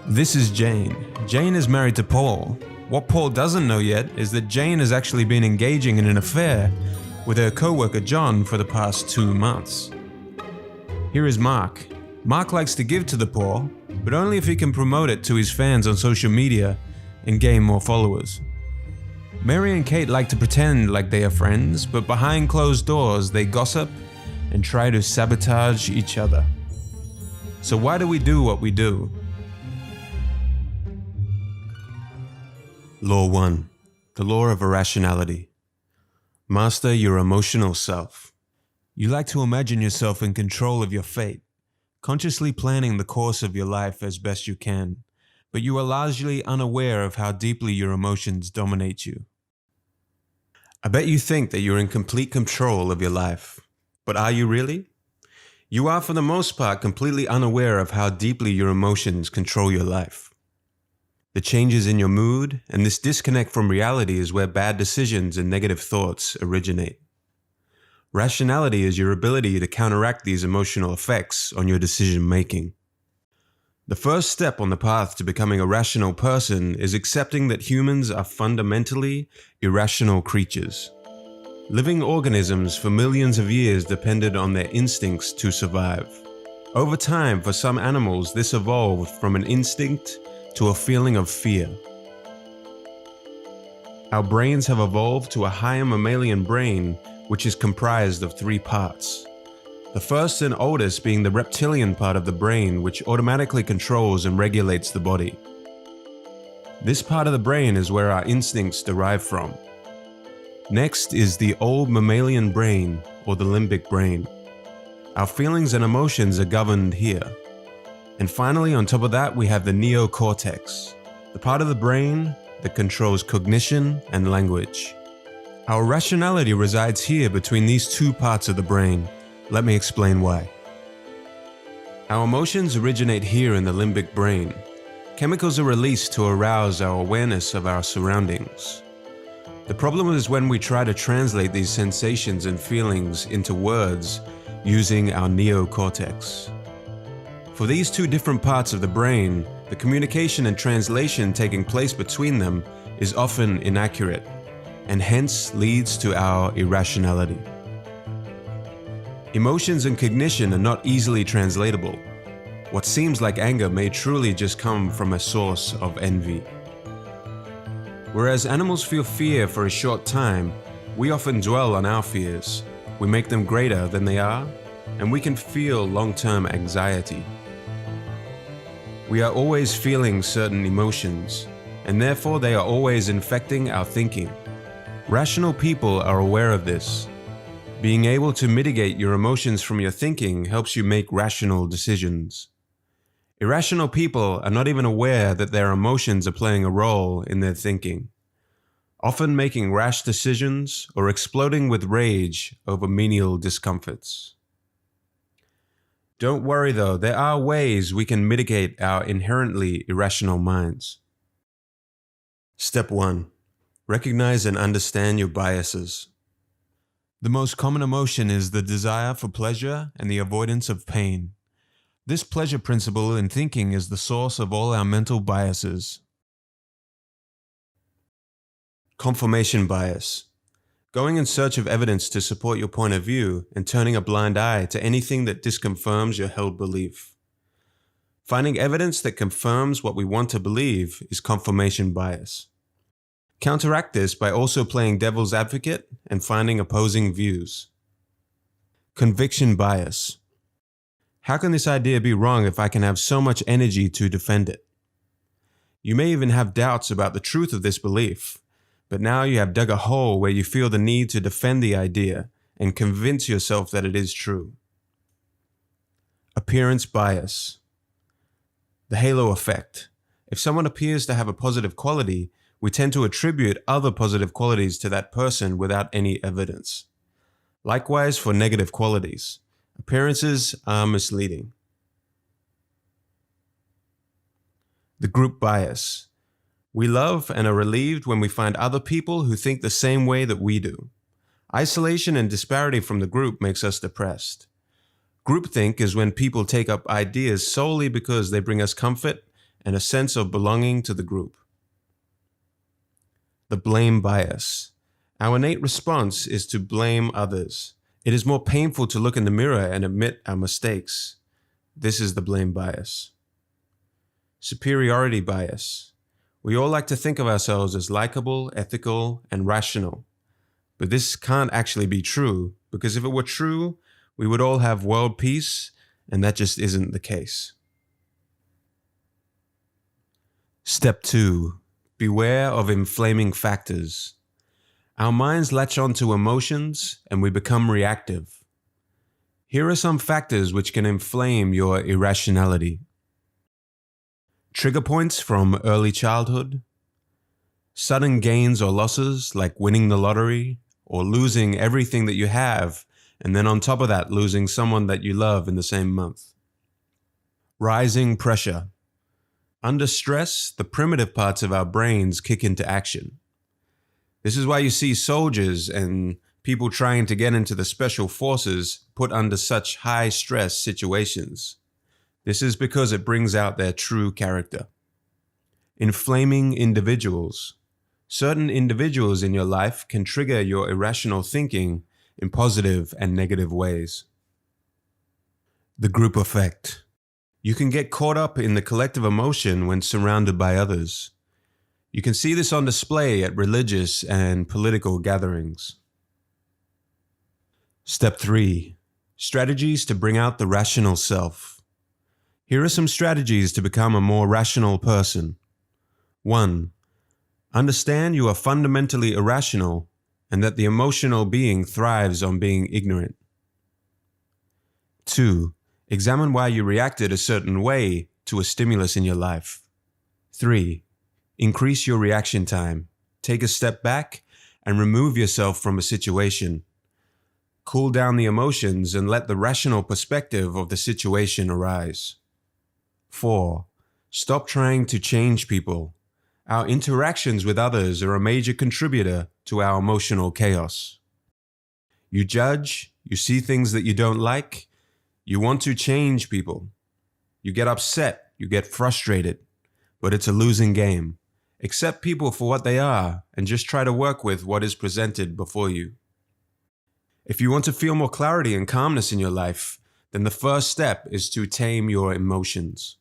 This is Jane. Jane is married to Paul. What Paul doesn't know yet is that Jane has actually been engaging in an affair with her co-worker John for the past 2 months. Here is Mark. Mark likes to give to the poor, but only if he can promote it to his fans on social media and gain more followers. Mary and Kate like to pretend like they are friends, but behind closed doors they gossip and try to sabotage each other. So why do we do what we do? Law 1. The Law of Irrationality. Master your emotional self. You like to imagine yourself in control of your fate, consciously planning the course of your life as best you can, but you are largely unaware of how deeply your emotions dominate you. I bet you think that you're in complete control of your life, but are you really? You are for the most part completely unaware of how deeply your emotions control your life. The changes in your mood and this disconnect from reality is where bad decisions and negative thoughts originate. Rationality is your ability to counteract these emotional effects on your decision making. The first step on the path to becoming a rational person is accepting that humans are fundamentally irrational creatures. Living organisms for millions of years depended on their instincts to survive. Over time, for some animals, this evolved from an instinct to a feeling of fear. Our brains have evolved to a higher mammalian brain, which is comprised of 3 parts. The first and oldest being the reptilian part of the brain, which automatically controls and regulates the body. This part of the brain is where our instincts derive from. Next is the old mammalian brain, or the limbic brain. Our feelings and emotions are governed here. And finally, on top of that, we have the neocortex, the part of the brain that controls cognition and language. Our rationality resides here between these 2 parts of the brain. Let me explain why. Our emotions originate here in the limbic brain. Chemicals are released to arouse our awareness of our surroundings. The problem is when we try to translate these sensations and feelings into words using our neocortex. For these 2 different parts of the brain, the communication and translation taking place between them is often inaccurate, and hence leads to our irrationality. Emotions and cognition are not easily translatable. What seems like anger may truly just come from a source of envy. Whereas animals feel fear for a short time, we often dwell on our fears. We make them greater than they are, and we can feel long-term anxiety. We are always feeling certain emotions, and therefore they are always infecting our thinking. Rational people are aware of this. Being able to mitigate your emotions from your thinking helps you make rational decisions. Irrational people are not even aware that their emotions are playing a role in their thinking, often making rash decisions or exploding with rage over menial discomforts. Don't worry though, there are ways we can mitigate our inherently irrational minds. Step 1. Recognize and understand your biases. The most common emotion is the desire for pleasure and the avoidance of pain. This pleasure principle in thinking is the source of all our mental biases. Confirmation bias. Going in search of evidence to support your point of view and turning a blind eye to anything that disconfirms your held belief. Finding evidence that confirms what we want to believe is confirmation bias. Counteract this by also playing devil's advocate and finding opposing views. Conviction bias. How can this idea be wrong if I can have so much energy to defend it? You may even have doubts about the truth of this belief, but now you have dug a hole where you feel the need to defend the idea and convince yourself that it is true. Appearance bias. The halo effect. If someone appears to have a positive quality, we tend to attribute other positive qualities to that person without any evidence. Likewise for negative qualities. Appearances are misleading. The group bias. We love and are relieved when we find other people who think the same way that we do. Isolation and disparity from the group makes us depressed. Groupthink is when people take up ideas solely because they bring us comfort and a sense of belonging to the group. The blame bias. Our innate response is to blame others. It is more painful to look in the mirror and admit our mistakes. This is the blame bias. Superiority bias. We all like to think of ourselves as likable, ethical, and rational. But this can't actually be true, because if it were true, we would all have world peace, and that just isn't the case. Step 2. Beware of inflaming factors. Our minds latch onto emotions and we become reactive. Here are some factors which can inflame your irrationality. Trigger points from early childhood. Sudden gains or losses like winning the lottery or losing everything that you have, and then on top of that, losing someone that you love in the same month. Rising pressure. Under stress, the primitive parts of our brains kick into action. This is why you see soldiers and people trying to get into the special forces put under such high stress situations. This is because it brings out their true character. Inflaming individuals. Certain individuals in your life can trigger your irrational thinking in positive and negative ways. The group effect. You can get caught up in the collective emotion when surrounded by others. You can see this on display at religious and political gatherings. Step 3. Strategies to bring out the rational self. Here are some strategies to become a more rational person. 1. Understand you are fundamentally irrational and that the emotional being thrives on being ignorant. 2. Examine why you reacted a certain way to a stimulus in your life. 3. Increase your reaction time. Take a step back and remove yourself from a situation. Cool down the emotions and let the rational perspective of the situation arise. 4. Stop trying to change people. Our interactions with others are a major contributor to our emotional chaos. You judge, you see things that you don't like, you want to change people. You get upset, you get frustrated, but it's a losing game. Accept people for what they are and just try to work with what is presented before you. If you want to feel more clarity and calmness in your life, then the first step is to tame your emotions.